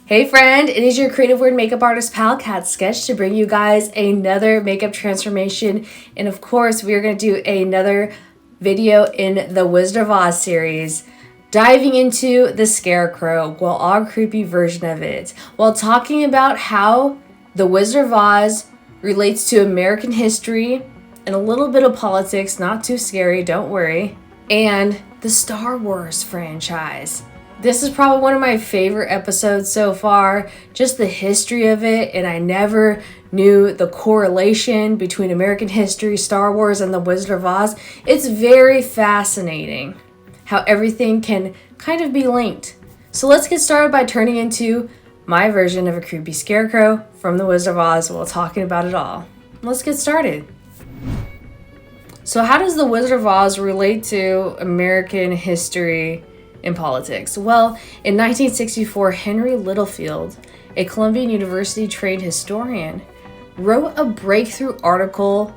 Hey friend, it is your creative word makeup artist pal Cat Sketch to bring you guys another makeup transformation, and of course we are going to do another video in the Wizard of Oz series, diving into the Scarecrow, well, our creepy version of it, while talking about how the Wizard of Oz relates to American history and a little bit of politics, not too scary, don't worry, and the Star Wars franchise. This is probably one of my favorite episodes so far, just the history of it, and I never knew the correlation between American history, Star Wars, and the Wizard of Oz. It's very fascinating how everything can kind of be linked. So let's get started by turning into my version of a creepy scarecrow from the Wizard of Oz while talking about it all. Let's get started. So how does the Wizard of Oz relate to American history in politics? Well, in 1964, Henry Littlefield, a Columbia University trained historian, wrote a breakthrough article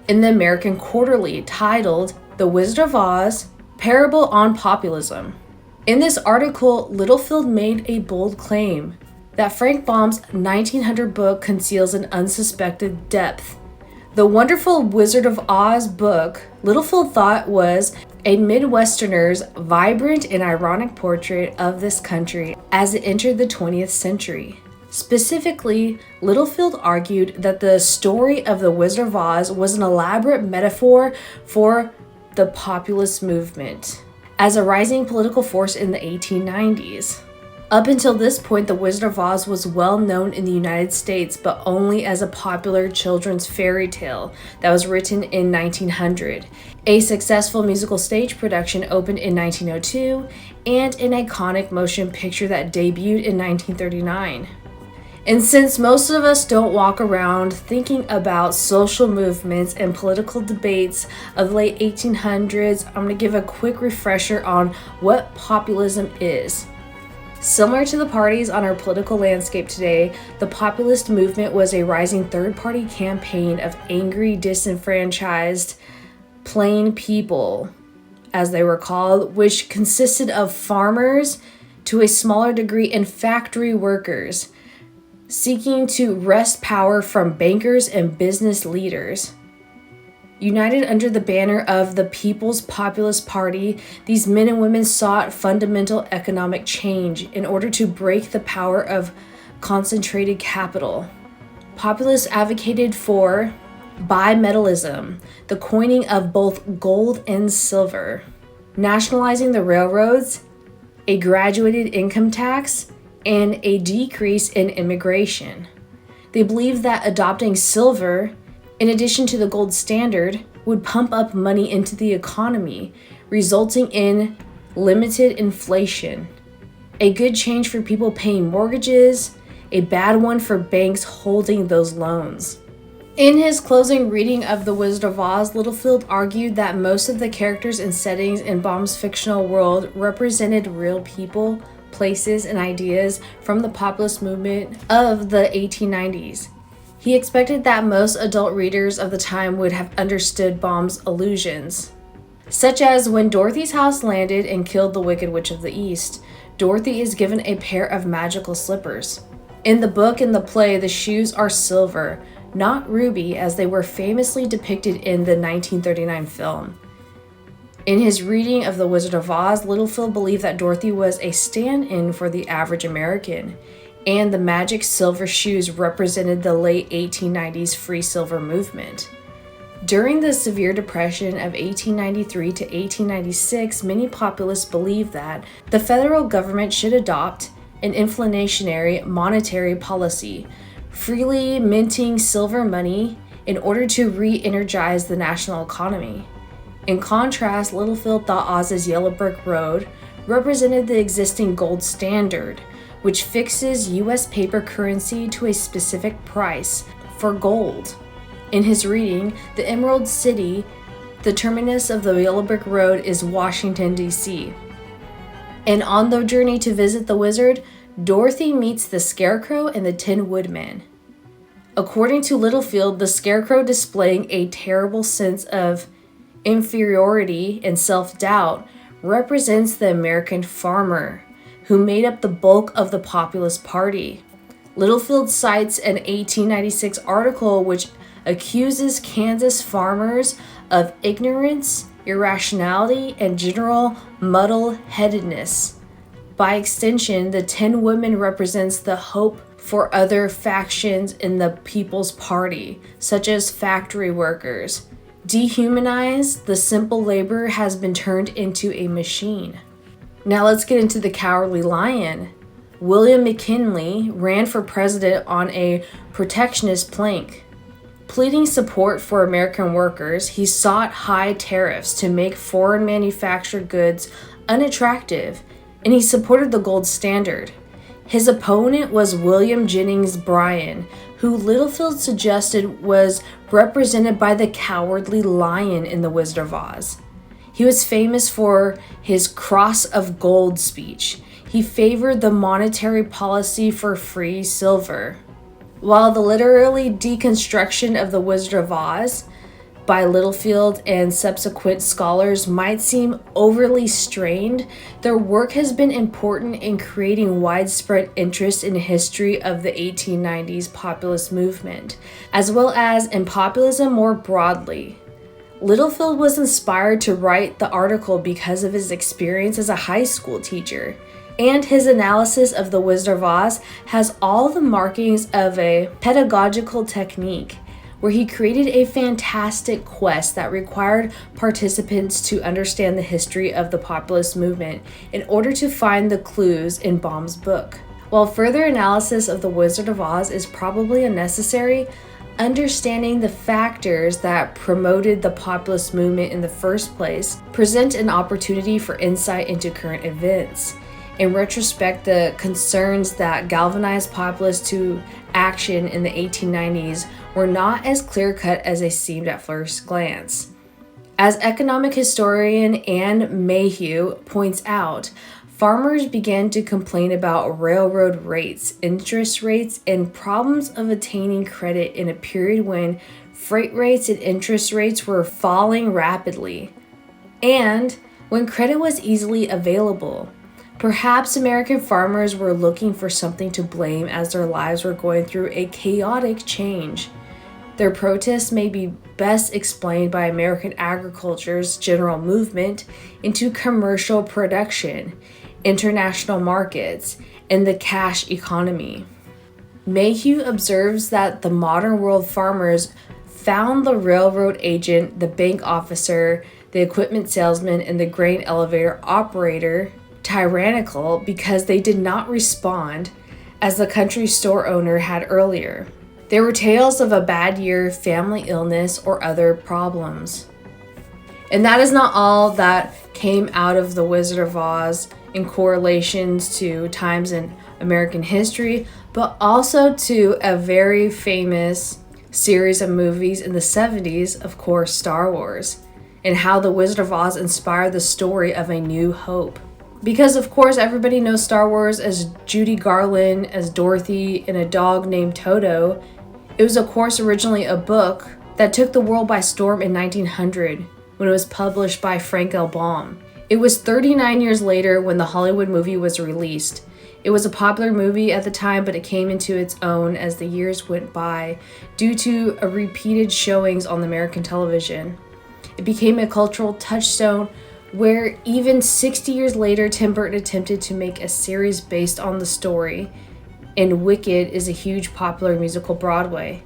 in the American Quarterly titled The Wizard of Oz, Parable on Populism. In this article, Littlefield made a bold claim that Frank Baum's 1900 book conceals an unsuspected depth. The wonderful Wizard of Oz book, Littlefield thought, was a Midwesterner's vibrant and ironic portrait of this country as it entered the 20th century. Specifically, Littlefield argued that the story of the Wizard of Oz was an elaborate metaphor for the populist movement as a rising political force in the 1890s. Up until this point, The Wizard of Oz was well known in the United States, but only as a popular children's fairy tale that was written in 1900. A successful musical stage production opened in 1902, and an iconic motion picture that debuted in 1939. And since most of us don't walk around thinking about social movements and political debates of the late 1800s, I'm going to give a quick refresher on what populism is. Similar to the parties on our political landscape today, the populist movement was a rising third-party campaign of angry, disenfranchised, plain people, as they were called, which consisted of farmers, to a smaller degree, and factory workers, seeking to wrest power from bankers and business leaders. United under the banner of the People's Populist Party, these men and women sought fundamental economic change in order to break the power of concentrated capital. Populists advocated for bimetallism, the coining of both gold and silver, nationalizing the railroads, a graduated income tax, and a decrease in immigration. They believed that adopting silver, in addition to the gold standard, would pump up money into the economy, resulting in limited inflation. A good change for people paying mortgages, a bad one for banks holding those loans. In his closing reading of The Wizard of Oz, Littlefield argued that most of the characters and settings in Baum's fictional world represented real people, places, and ideas from the populist movement of the 1890s. He expected that most adult readers of the time would have understood Baum's allusions, such as when Dorothy's house landed and killed the Wicked Witch of the East, Dorothy is given a pair of magical slippers. In the book and the play, the shoes are silver, not ruby, as they were famously depicted in the 1939 film. In his reading of The Wizard of Oz, Littlefield believed that Dorothy was a stand-in for the average American, and the magic silver shoes represented the late 1890s free silver movement. During the severe depression of 1893 to 1896, many populists believed that the federal government should adopt an inflationary monetary policy, freely minting silver money in order to re-energize the national economy. In contrast, Littlefield thought Oz's Yellow Brick Road represented the existing gold standard, which fixes U.S. paper currency to a specific price for gold. In his reading, the Emerald City, the terminus of the Yellow Brick Road, is Washington, D.C. And on the journey to visit the wizard, Dorothy meets the Scarecrow and the Tin Woodman. According to Littlefield, the Scarecrow, displaying a terrible sense of inferiority and self-doubt, represents the American farmer, who made up the bulk of the Populist Party. Littlefield cites an 1896 article which accuses Kansas farmers of ignorance, irrationality, and general muddle-headedness. By extension, the 10 women represents the hope for other factions in the People's Party, such as factory workers. Dehumanized, the simple laborer has been turned into a machine. Now let's get into the Cowardly Lion. William McKinley ran for president on a protectionist plank. Pleading support for American workers, he sought high tariffs to make foreign manufactured goods unattractive, and he supported the gold standard. His opponent was William Jennings Bryan, who Littlefield suggested was represented by the Cowardly Lion in The Wizard of Oz. He was famous for his Cross of Gold speech. He favored the monetary policy for free silver. While the literary deconstruction of The Wizard of Oz by Littlefield and subsequent scholars might seem overly strained, their work has been important in creating widespread interest in the history of the 1890s populist movement, as well as in populism more broadly. Littlefield was inspired to write the article because of his experience as a high school teacher, and his analysis of The Wizard of Oz has all the markings of a pedagogical technique, where he created a fantastic quest that required participants to understand the history of the populist movement in order to find the clues in Baum's book. While further analysis of The Wizard of Oz is probably unnecessary, understanding the factors that promoted the populist movement in the first place present an opportunity for insight into current events. In retrospect, the concerns that galvanized populists to action in the 1890s were not as clear-cut as they seemed at first glance. As economic historian Anne Mayhew points out, farmers began to complain about railroad rates, interest rates, and problems of attaining credit in a period when freight rates and interest rates were falling rapidly, and when credit was easily available. Perhaps American farmers were looking for something to blame as their lives were going through a chaotic change. Their protests may be best explained by American agriculture's general movement into commercial production, international markets, and the cash economy. Mayhew observes that the modern world farmers found the railroad agent, the bank officer, the equipment salesman, and the grain elevator operator tyrannical because they did not respond as the country store owner had earlier. There were tales of a bad year, family illness, or other problems. And that is not all that came out of The Wizard of Oz in correlations to times in American history, but also to a very famous series of movies in the 70s, of course, Star Wars, and how The Wizard of Oz inspired the story of A New Hope. Because, of course, everybody knows Star Wars as Judy Garland, as Dorothy, and a dog named Toto. It was, of course, originally a book that took the world by storm in 1900 when it was published by Frank L. Baum. It was 39 years later when the Hollywood movie was released. It was a popular movie at the time, but it came into its own as the years went by due to repeated showings on American television. It became a cultural touchstone where even 60 years later, Tim Burton attempted to make a series based on the story, and Wicked is a huge popular musical Broadway.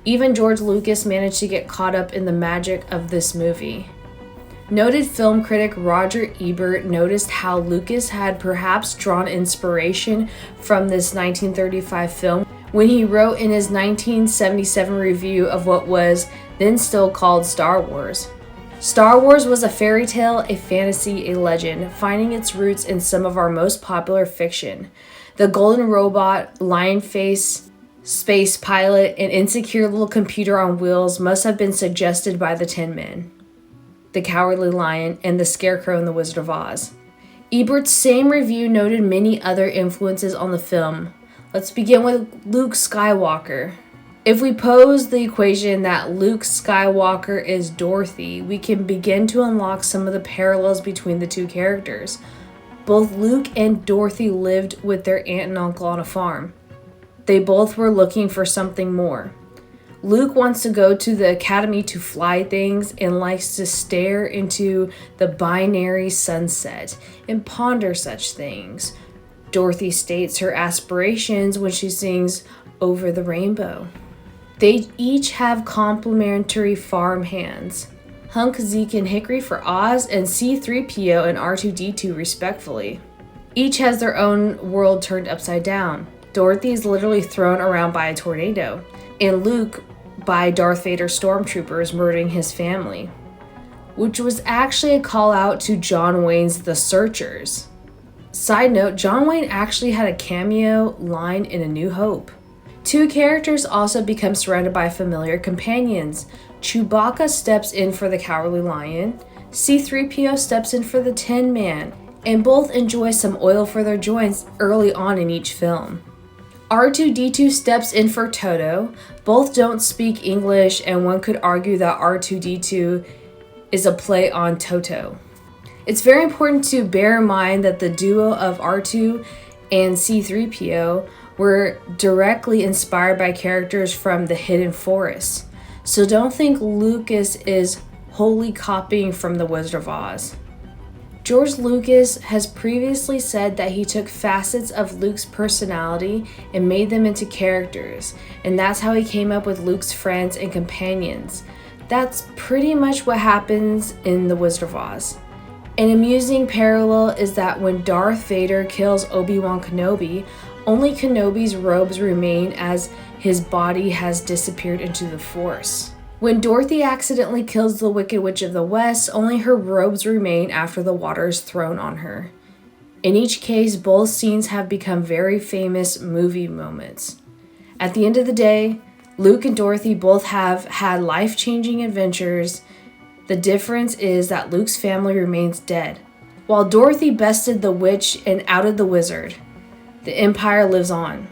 Even George Lucas managed to get caught up in the magic of this movie. Noted film critic Roger Ebert noticed how Lucas had perhaps drawn inspiration from this 1935 film when he wrote in his 1977 review of what was then still called Star Wars. Star Wars was a fairy tale, a fantasy, a legend, finding its roots in some of our most popular fiction. The golden robot, lion face, space pilot, and insecure little computer on wheels must have been suggested by the Tin Men, the Cowardly Lion, and the Scarecrow in The Wizard of Oz. Ebert's same review noted many other influences on the film. Let's begin with Luke Skywalker. If we pose the equation that Luke Skywalker is Dorothy, we can begin to unlock some of the parallels between the two characters. Both Luke and Dorothy lived with their aunt and uncle on a farm. They both were looking for something more. Luke wants to go to the academy to fly things and likes to stare into the binary sunset and ponder such things. Dorothy states her aspirations when she sings Over the Rainbow. They each have complementary farm hands. Hunk, Zeke, and Hickory for Oz, and C-3PO and R2-D2 respectfully. Each has their own world turned upside down. Dorothy is literally thrown around by a tornado, and Luke by Darth Vader stormtroopers murdering his family, which was actually a call out to John Wayne's The Searchers. Side note, John Wayne actually had a cameo line in A New Hope. Two characters also become surrounded by familiar companions. Chewbacca steps in for the Cowardly Lion, C-3PO steps in for the Tin Man, and both enjoy some oil for their joints early on in each film. R2-D2 steps in for Toto. Both don't speak English, and one could argue that R2-D2 is a play on Toto. It's very important to bear in mind that the duo of R2 and C-3PO were directly inspired by characters from The Hidden Forest. So don't think Lucas is wholly copying from The Wizard of Oz. George Lucas has previously said that he took facets of Luke's personality and made them into characters, and that's how he came up with Luke's friends and companions. That's pretty much what happens in The Wizard of Oz. An amusing parallel is that when Darth Vader kills Obi-Wan Kenobi, only Kenobi's robes remain as his body has disappeared into the Force. When Dorothy accidentally kills the Wicked Witch of the West, only her robes remain after the water is thrown on her. In each case, both scenes have become very famous movie moments. At the end of the day, Luke and Dorothy both have had life-changing adventures. The difference is that Luke's family remains dead, while Dorothy bested the witch and outed the wizard. The Empire lives on.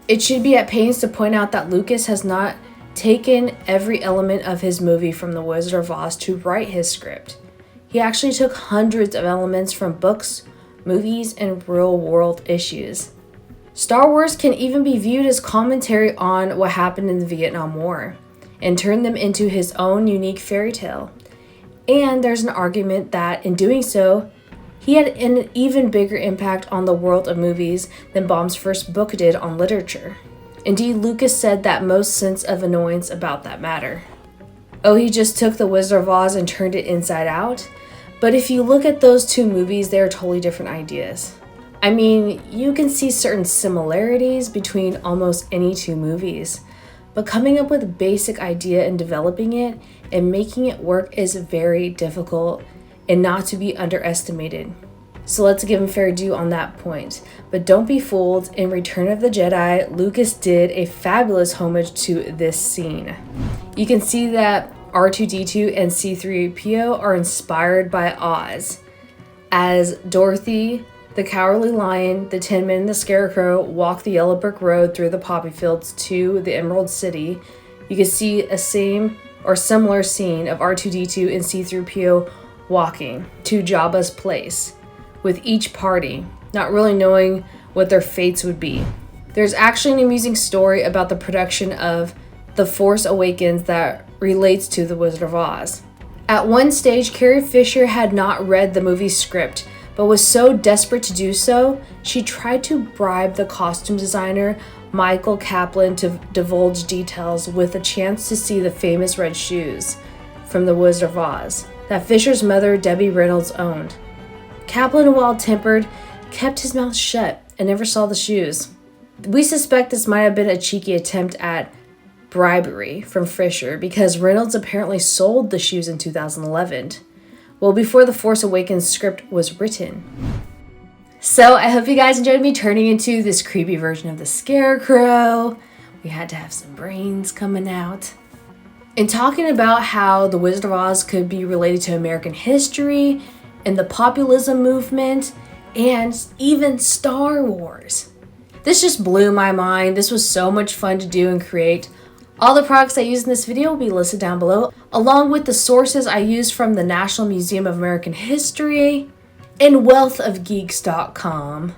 It should be at pains to point out that Lucas has not taken every element of his movie from The Wizard of Oz to write his script. He actually took hundreds of elements from books, movies, and real-world issues. Star Wars can even be viewed as commentary on what happened in the Vietnam War, and turned them into his own unique fairy tale. And there's an argument that in doing so, he had an even bigger impact on the world of movies than Baum's first book did on literature. Indeed, Lucas said that most sense of annoyance about that matter. Oh, he just took The Wizard of Oz and turned it inside out? But if you look at those two movies, they're totally different ideas. I mean, you can see certain similarities between almost any two movies, but coming up with a basic idea and developing it and making it work is very difficult and not to be underestimated. So let's give him fair due on that point. But don't be fooled, in Return of the Jedi, Lucas did a fabulous homage to this scene. You can see that R2-D2 and C-3PO are inspired by Oz, as Dorothy, the Cowardly Lion, the Tin Man, and the Scarecrow walk the yellow brick road through the poppy fields to the Emerald City. You can see a same or similar scene of R2-D2 and C-3PO walking to Jabba's place, with each party not really knowing what their fates would be. There's actually an amusing story about the production of The Force Awakens that relates to The Wizard of Oz. At one stage, Carrie Fisher had not read the movie's script, but was so desperate to do so, she tried to bribe the costume designer Michael Kaplan to divulge details with a chance to see the famous red shoes from The Wizard of Oz that Fisher's mother, Debbie Reynolds, owned. Kaplan, well-tempered, kept his mouth shut and never saw the shoes. We suspect this might have been a cheeky attempt at bribery from Fisher because Reynolds apparently sold the shoes in 2011, well before The Force Awakens script was written. So I hope you guys enjoyed me turning into this creepy version of the Scarecrow. We had to have some brains coming out. And talking about how The Wizard of Oz could be related to American history and the populism movement, and even Star Wars. This just blew my mind. This was so much fun to do and create. All the products I used in this video will be listed down below, along with the sources I used from the National Museum of American History. and wealthofgeeks.com.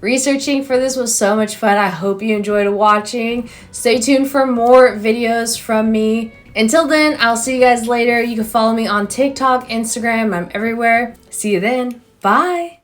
Researching for this was so much fun. I hope you enjoyed watching. Stay tuned for more videos from me. Until then, I'll see you guys later. You can follow me on TikTok, Instagram. I'm everywhere. See you then. Bye.